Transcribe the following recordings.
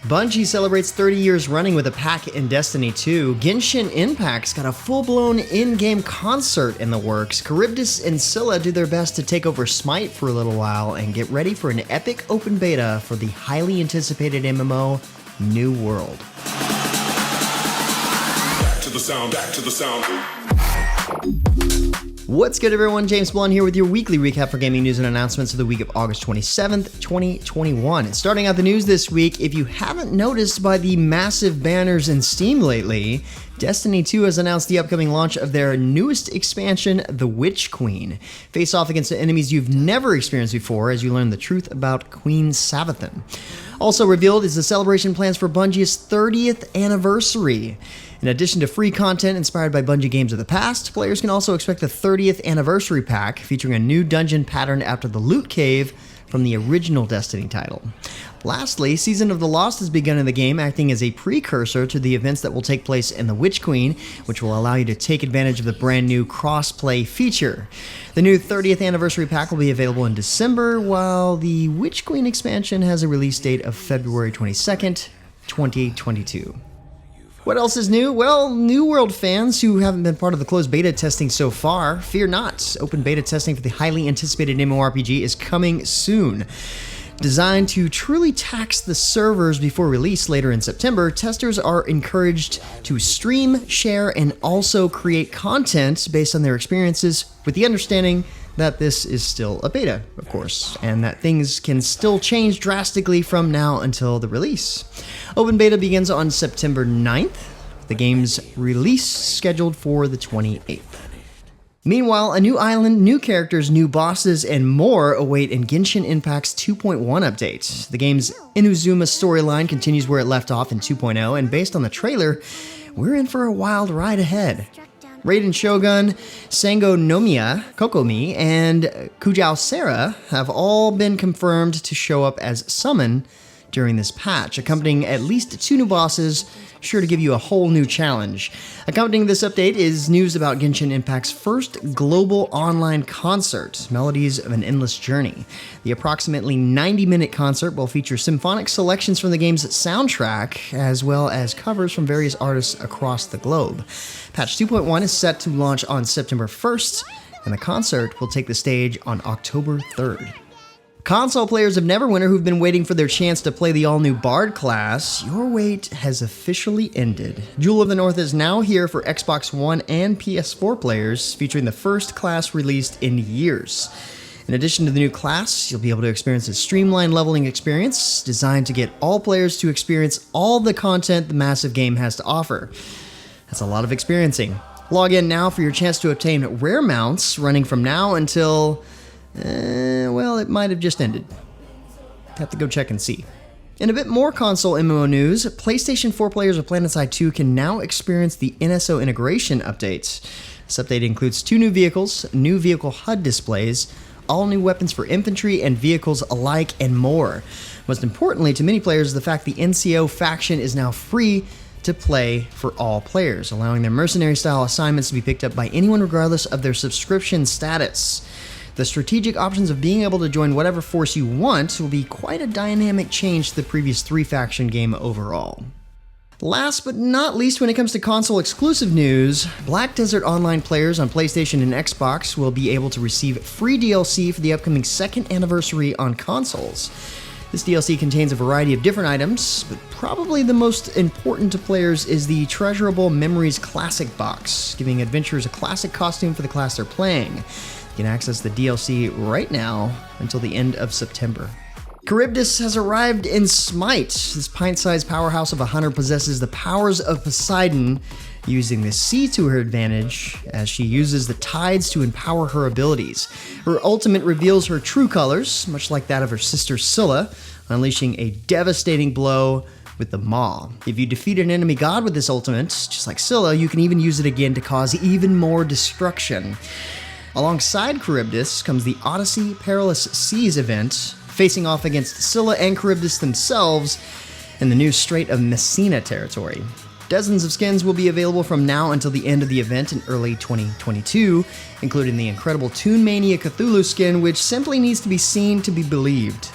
Bungie celebrates 30 years running with a pack in Destiny 2. Genshin Impact's got a full-blown in-game concert in the works. Charybis and Scylla do their best to take over SMITE for a little while and get ready for an epic open beta for the highly anticipated MMO New World. Back to the sound, back to the sound. What's good, everyone? James Blunt here with your weekly recap for gaming news and announcements of the week of August 27th, 2021. And starting out the news this week, if you haven't noticed by the massive banners in Steam lately, Destiny 2 has announced the upcoming launch of their newest expansion, the Witch Queen. Face off against enemies you've never experienced before as you learn the truth about Queen Savathun. Also revealed is the celebration plans for Bungie's 30th anniversary. In addition to free content inspired by Bungie games of the past, players can also expect the 30th anniversary pack featuring a new dungeon patterned after the Loot Cave from the original Destiny title. Lastly, Season of the Lost has begun in the game, acting as a precursor to the events that will take place in the Witch Queen, which will allow you to take advantage of the brand new cross-play feature. The new 30th anniversary pack will be available in December, while the Witch Queen expansion has a release date of February 22nd, 2022. What else is new? Well, New World fans who haven't been part of the closed beta testing so far, fear not. Open beta testing for the highly anticipated MMORPG is coming soon. Designed to truly tax the servers before release later in September, testers are encouraged to stream, share, and also create content based on their experiences, with the understanding that this is still a beta, of course, and that things can still change drastically from now until the release. Open beta begins on September 9th, the game's release scheduled for the 28th. Meanwhile, a new island, new characters, new bosses, and more await in Genshin Impact's 2.1 update. The game's Inazuma storyline continues where it left off in 2.0, and based on the trailer, we're in for a wild ride ahead. Raiden Shogun, Sango Nomiya, Kokomi, and Kujou Sera have all been confirmed to show up as summon during this patch, accompanying at least 2 new bosses, sure to give you a whole new challenge. Accompanying this update is news about Genshin Impact's first global online concert, Melodies of an Endless Journey. The approximately 90-minute concert will feature symphonic selections from the game's soundtrack, as well as covers from various artists across the globe. Patch 2.1 is set to launch on September 1st, and the concert will take the stage on October 3rd. Console players of Neverwinter who've been waiting for their chance to play the all-new Bard class, your wait has officially ended. Jewel of the North is now here for Xbox One and PS4 players, featuring the first class released in years. In addition to the new class, you'll be able to experience a streamlined leveling experience designed to get all players to experience all the content the massive game has to offer. That's a lot of experiencing. Log in now for your chance to obtain rare mounts running from now until... well, it might have just ended. Have to go check and see. In a bit more console MMO news, PlayStation 4 players of PlanetSide 2 can now experience the NSO integration updates. This update includes 2 new vehicles, new vehicle HUD displays, all new weapons for infantry and vehicles alike, and more. Most importantly to many players is the fact the NCO faction is now free to play for all players, allowing their mercenary-style assignments to be picked up by anyone regardless of their subscription status. The strategic options of being able to join whatever force you want will be quite a dynamic change to the previous 3-faction game overall. Last but not least, when it comes to console exclusive news, Black Desert Online players on PlayStation and Xbox will be able to receive free DLC for the upcoming 2nd anniversary on consoles. This DLC contains a variety of different items, but probably the most important to players is the Treasurable Memories Classic Box, giving adventurers a classic costume for the class they're playing. You can access the DLC right now until the end of September. Charybdis has arrived in SMITE. This pint-sized powerhouse of a hunter possesses the powers of Poseidon, using the sea to her advantage as she uses the tides to empower her abilities. Her ultimate reveals her true colors, much like that of her sister Scylla, unleashing a devastating blow with the Maw. If you defeat an enemy god with this ultimate, just like Scylla, you can even use it again to cause even more destruction. Alongside Charybdis comes the Odyssey Perilous Seas event, facing off against Scylla and Charybdis themselves in the new Strait of Messina territory. Dozens of skins will be available from now until the end of the event in early 2022, including the incredible Toon Mania Cthulhu skin, which simply needs to be seen to be believed.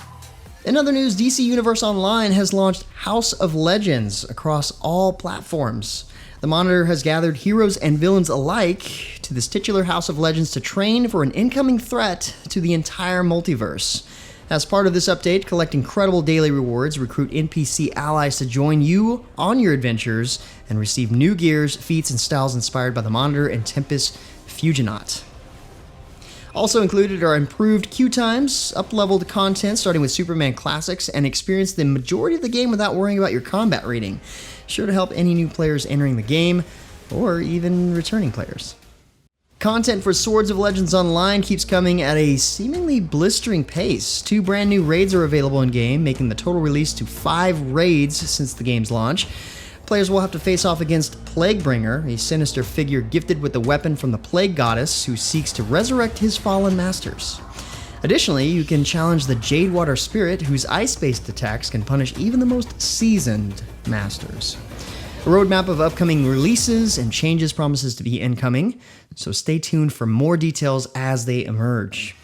In other news, DC Universe Online has launched House of Legends across all platforms. The Monitor has gathered heroes and villains alike to this titular House of Legends to train for an incoming threat to the entire multiverse. As part of this update, collect incredible daily rewards, recruit NPC allies to join you on your adventures, and receive new gears, feats, and styles inspired by the Monitor and Tempest Fusionaut. Also included are improved queue times, up-leveled content starting with Superman Classics, and experience the majority of the game without worrying about your combat rating. Sure to help any new players entering the game, or even returning players. Content for Swords of Legends Online keeps coming at a seemingly blistering pace. 2 brand new raids are available in-game, making the total release to 5 raids since the game's launch. Players will have to face off against Plaguebringer, a sinister figure gifted with the weapon from the Plague Goddess who seeks to resurrect his fallen masters. Additionally, you can challenge the Jadewater Spirit, whose ice-based attacks can punish even the most seasoned masters. A roadmap of upcoming releases and changes promises to be incoming, so stay tuned for more details as they emerge.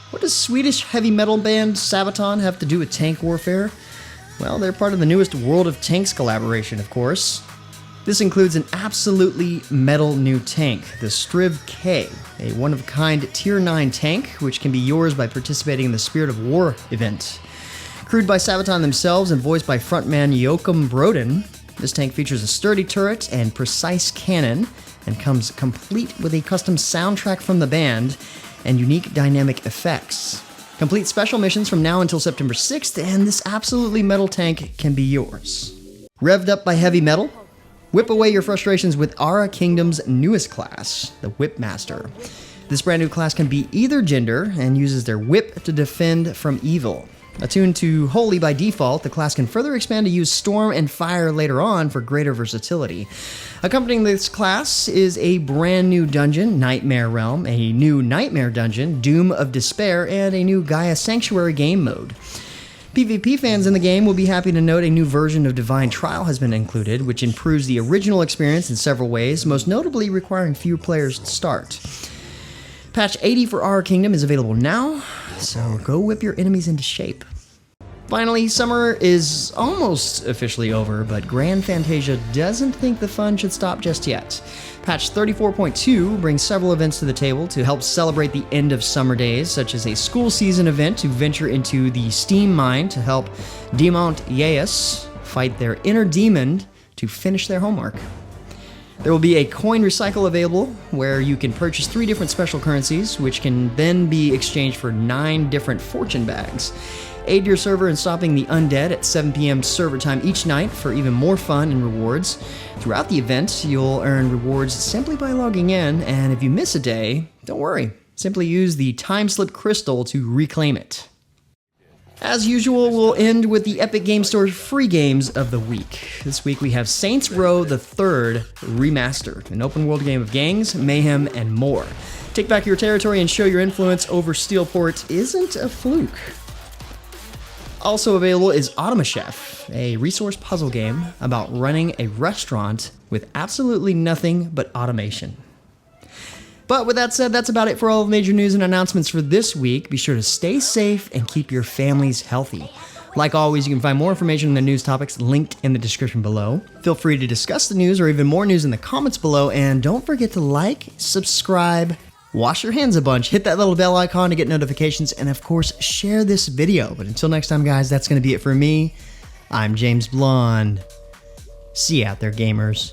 What does Swedish heavy metal band Sabaton have to do with tank warfare? Well, they're part of the newest World of Tanks collaboration, of course. This includes an absolutely metal new tank, the Striv K, a one-of-a-kind Tier 9 tank, which can be yours by participating in the Spirit of War event. Crewed by Sabaton themselves and voiced by frontman Joachim Broden, this tank features a sturdy turret and precise cannon, and comes complete with a custom soundtrack from the band and unique dynamic effects. Complete special missions from now until September 6th, and this absolutely metal tank can be yours. Revved up by heavy metal? Whip away your frustrations with Ara Kingdom's newest class, the WhipMaster. This brand new class can be either gender and uses their whip to defend from evil. Attuned to Holy by default, the class can further expand to use Storm and Fire later on for greater versatility. Accompanying this class is a brand new dungeon, Nightmare Realm, a new Nightmare dungeon, Doom of Despair, and a new Gaia Sanctuary game mode. PvP fans in the game will be happy to note a new version of Divine Trial has been included, which improves the original experience in several ways, most notably requiring fewer players to start. Patch 80 for Our Kingdom is available now, so go whip your enemies into shape. Finally, summer is almost officially over, but Grand Fantasia doesn't think the fun should stop just yet. Patch 34.2 brings several events to the table to help celebrate the end of summer days, such as a school season event to venture into the Steam Mine to help Demont Yaeus fight their inner demon to finish their homework. There will be a coin recycle available where you can purchase 3 different special currencies, which can then be exchanged for 9 different fortune bags. Aid your server in stopping the undead at 7 p.m. server time each night for even more fun and rewards. Throughout the event, you'll earn rewards simply by logging in, and if you miss a day, don't worry. Simply use the time slip crystal to reclaim it. As usual, we'll end with the Epic Game Store free games of the week. This week we have Saints Row the Third Remastered, an open world game of gangs, mayhem, and more. Take back your territory and show your influence over Steelport isn't a fluke. Also available is Automa Chef, a resource puzzle game about running a restaurant with absolutely nothing but automation. But with that said, that's about it for all of the major news and announcements for this week. Be sure to stay safe and keep your families healthy. Like always, you can find more information on the news topics linked in the description below. Feel free to discuss the news or even more news in the comments below, and don't forget to like, subscribe, wash your hands a bunch, hit that little bell icon to get notifications, and of course, share this video. But until next time, guys, that's going to be it for me. I'm James Blonde. See you out there, gamers.